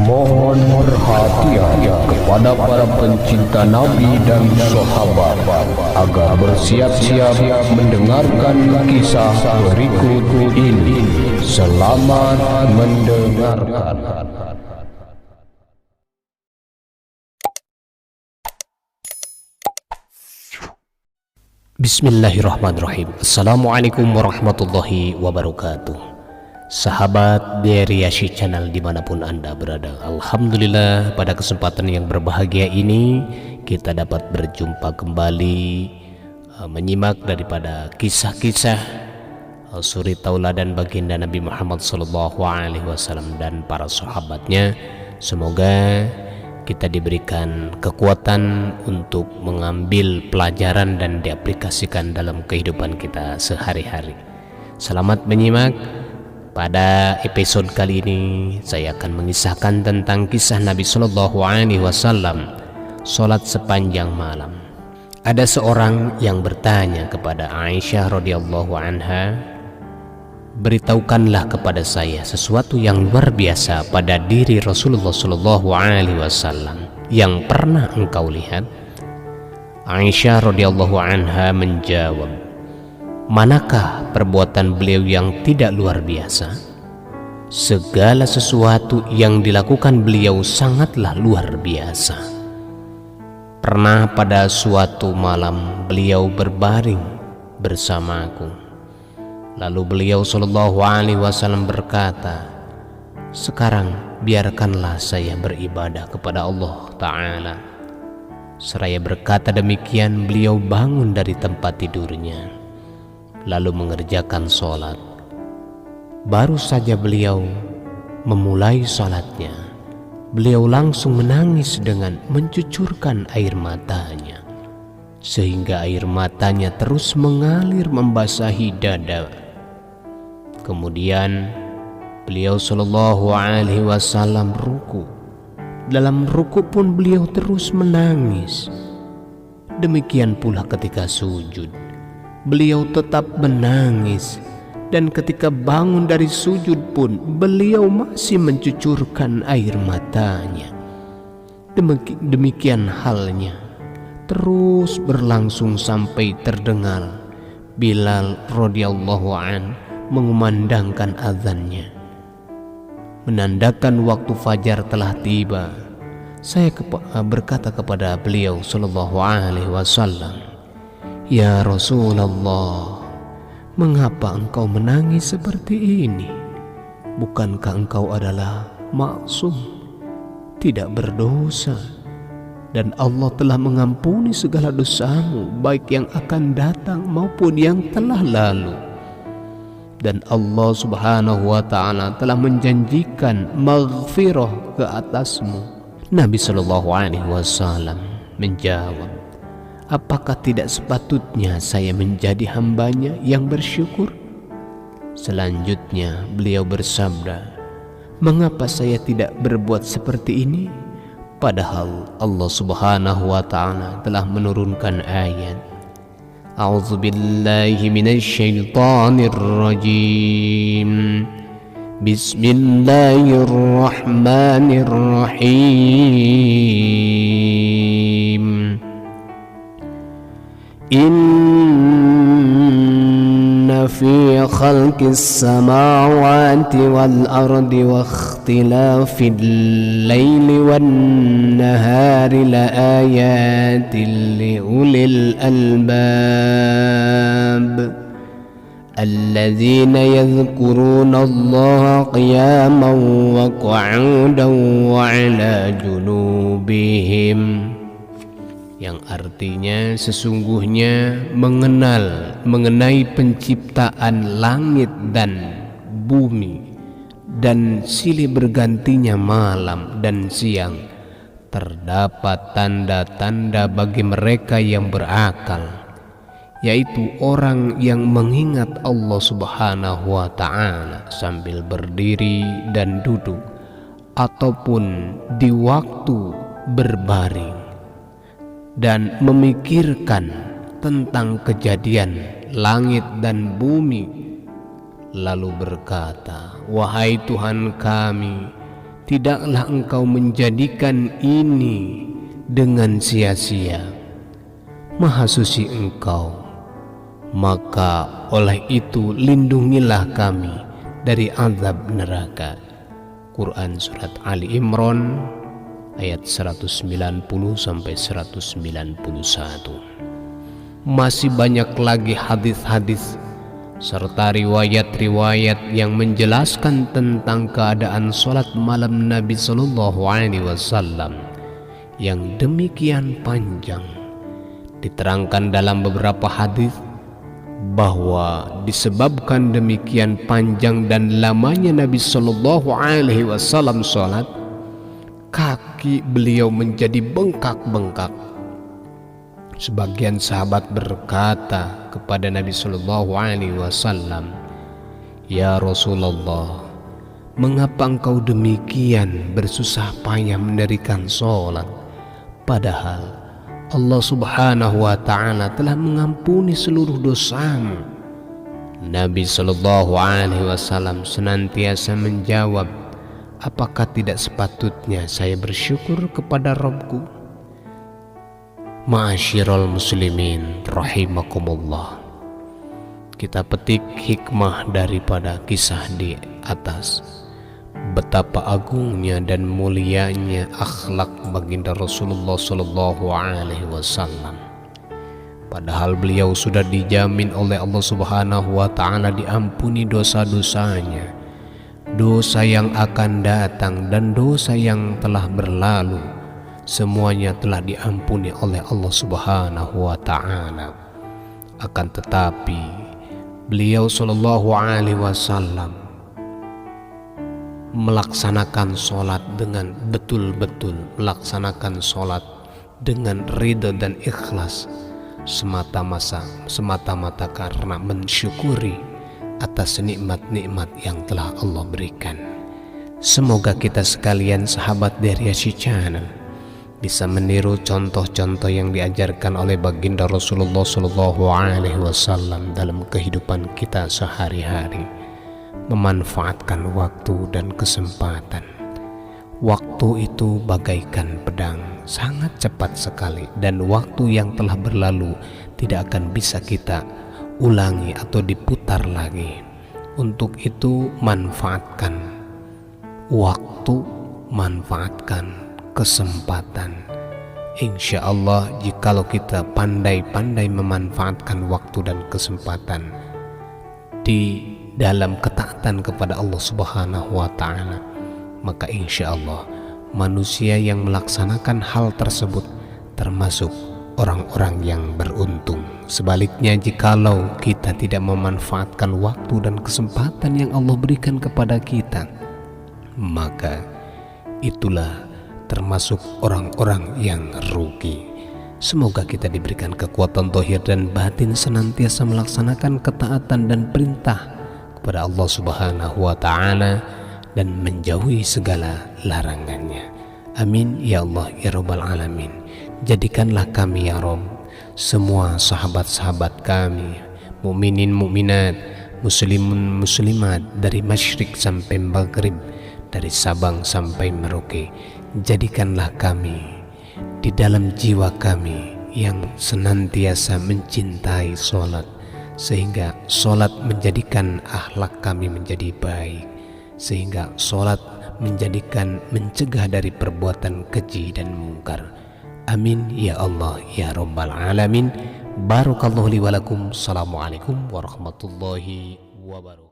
Mohon perhatian kepada para pencinta Nabi dan sahabat agar bersiap-siap mendengarkan kisah berikut ini. Selamat mendengarkan. Bismillahirrahmanirrahim. Assalamualaikum warahmatullahi wabarakatuh. Sahabat Deriashi Channel dimanapun Anda berada, Alhamdulillah pada kesempatan yang berbahagia ini kita dapat berjumpa kembali menyimak daripada kisah-kisah suri tauladan baginda Nabi Muhammad SAW dan para sahabatnya. Semoga kita diberikan kekuatan untuk mengambil pelajaran dan diaplikasikan dalam kehidupan kita sehari-hari. Selamat menyimak. Pada episode kali ini saya akan mengisahkan tentang kisah Nabi SAW sholat sepanjang malam. Ada seorang yang bertanya kepada Aisyah radhiyallahu anha, "Beritahukanlah kepada saya sesuatu yang luar biasa pada diri Rasulullah SAW yang pernah engkau lihat." Aisyah radhiyallahu anha menjawab, "Manakah perbuatan beliau yang tidak luar biasa? Segala sesuatu yang dilakukan beliau sangatlah luar biasa. Pernah pada suatu malam beliau berbaring bersamaku. Lalu beliau SAW berkata, 'Sekarang biarkanlah saya beribadah kepada Allah Ta'ala.' Seraya berkata demikian, beliau bangun dari tempat tidurnya lalu mengerjakan sholat. Baru saja beliau memulai sholatnya, beliau langsung menangis dengan mencucurkan air matanya, sehingga air matanya terus mengalir membasahi dada. Kemudian beliau SAW ruku. Dalam ruku pun beliau terus menangis. Demikian pula ketika sujud, beliau tetap menangis, dan ketika bangun dari sujud pun beliau masih mencucurkan air matanya. Demikian halnya terus berlangsung sampai terdengar Bilal radhiyallahu an mengumandangkan azannya, menandakan waktu fajar telah tiba. Saya berkata kepada beliau SAW, "Ya Rasulullah, mengapa engkau menangis seperti ini? Bukankah engkau adalah maksum, tidak berdosa, dan Allah telah mengampuni segala dosamu, baik yang akan datang maupun yang telah lalu. Dan Allah Subhanahu wa Ta'ala telah menjanjikan maghfirah ke atasmu." Nabi SAW menjawab, "Apakah tidak sepatutnya saya menjadi hambanya yang bersyukur?" Selanjutnya beliau bersabda, "Mengapa saya tidak berbuat seperti ini? Padahal Allah Subhanahu wa Ta'ala telah menurunkan ayat, A'udzubillahi minasyaitonir rajim. Bismillahirrahmanirrahim. Inna fi khalqis samawati wal ardi wa ikhtilafil laili wan nahari la ayatin li ulil albab الذين يذكرون الله قياما وقعودا وعلى جنوبهم." Yang artinya sesungguhnya mengenai penciptaan langit dan bumi dan silih bergantinya malam dan siang, terdapat tanda-tanda bagi mereka yang berakal, yaitu orang yang mengingat Allah Subhanahu wa Ta'ala sambil berdiri dan duduk ataupun di waktu berbaring, dan memikirkan tentang kejadian langit dan bumi, lalu berkata, "Wahai Tuhan kami, tidaklah engkau menjadikan ini dengan sia-sia. Maha suci engkau, maka oleh itu lindungilah kami dari azab neraka. Quran Surat Ali Imran ayat 190 sampai 191. Masih banyak lagi hadis-hadis serta riwayat-riwayat yang menjelaskan tentang keadaan salat malam Nabi Sallallahu Alaihi Wasallam yang demikian panjang. Diterangkan dalam beberapa hadis bahwa disebabkan demikian panjang dan lamanya Nabi Sallallahu Alaihi Wasallam salat, kaki beliau menjadi bengkak-bengkak. Sebagian sahabat berkata kepada Nabi Sallallahu Alaihi Wasallam, "Ya Rasulullah, mengapa engkau demikian bersusah payah mendirikan sholat, padahal Allah Subhanahu wa Ta'ala telah mengampuni seluruh dosamu?" Nabi Sallallahu Alaihi Wasallam senantiasa menjawab, "Apakah tidak sepatutnya saya bersyukur kepada Rabbku?" Ma'asyiral muslimin rahimakumullah, kita petik hikmah daripada kisah di atas. Betapa agungnya dan mulianya akhlak baginda Rasulullah Sallallahu Alaihi Wasallam. Padahal beliau sudah dijamin oleh Allah Subhanahu wa Ta'ala diampuni dosa-dosanya, dosa yang akan datang dan dosa yang telah berlalu, semuanya telah diampuni oleh Allah Subhanahu wa Ta'ala. Akan tetapi beliau Sallallahu Alaihi Wasallam melaksanakan sholat dengan betul-betul, melaksanakan sholat dengan ridha dan ikhlas, semata-mata karena mensyukuri atas nikmat-nikmat yang telah Allah berikan. Semoga kita sekalian sahabat dari Yashi Channel bisa meniru contoh-contoh yang diajarkan oleh baginda Rasulullah Sallallahu Alaihi Wasallam dalam kehidupan kita sehari-hari, memanfaatkan waktu dan kesempatan. Waktu itu bagaikan pedang, sangat cepat sekali, dan waktu yang telah berlalu tidak akan bisa kita ulangi atau diputar lagi. Untuk itu manfaatkan waktu, manfaatkan kesempatan. Insya Allah jikalau kita pandai-pandai memanfaatkan waktu dan kesempatan di dalam ketaatan kepada Allah Subhanahu wa Ta'ala, maka insya Allah manusia yang melaksanakan hal tersebut termasuk orang-orang yang beruntung. Sebaliknya jikalau kita tidak memanfaatkan waktu dan kesempatan yang Allah berikan kepada kita, maka itulah termasuk orang-orang yang rugi. Semoga kita diberikan kekuatan zahir dan batin senantiasa melaksanakan ketaatan dan perintah kepada Allah Subhanahu wa Ta'ala dan menjauhi segala larangannya. Amin ya Allah ya Rabbal Alamin. Jadikanlah kami ya Rabb, semua sahabat-sahabat kami, mukminin mukminat, muslimun muslimat, dari masyrik sampai maghrib, dari Sabang sampai Merauke, jadikanlah kami di dalam jiwa kami yang senantiasa mencintai sholat, sehingga sholat menjadikan akhlak kami menjadi baik, sehingga sholat mencegah dari perbuatan keji dan mungkar. Amin ya Allah ya Rabbal Alamin. Barakallahu li wa lakum. Assalamualaikum warahmatullahi wabarakatuh.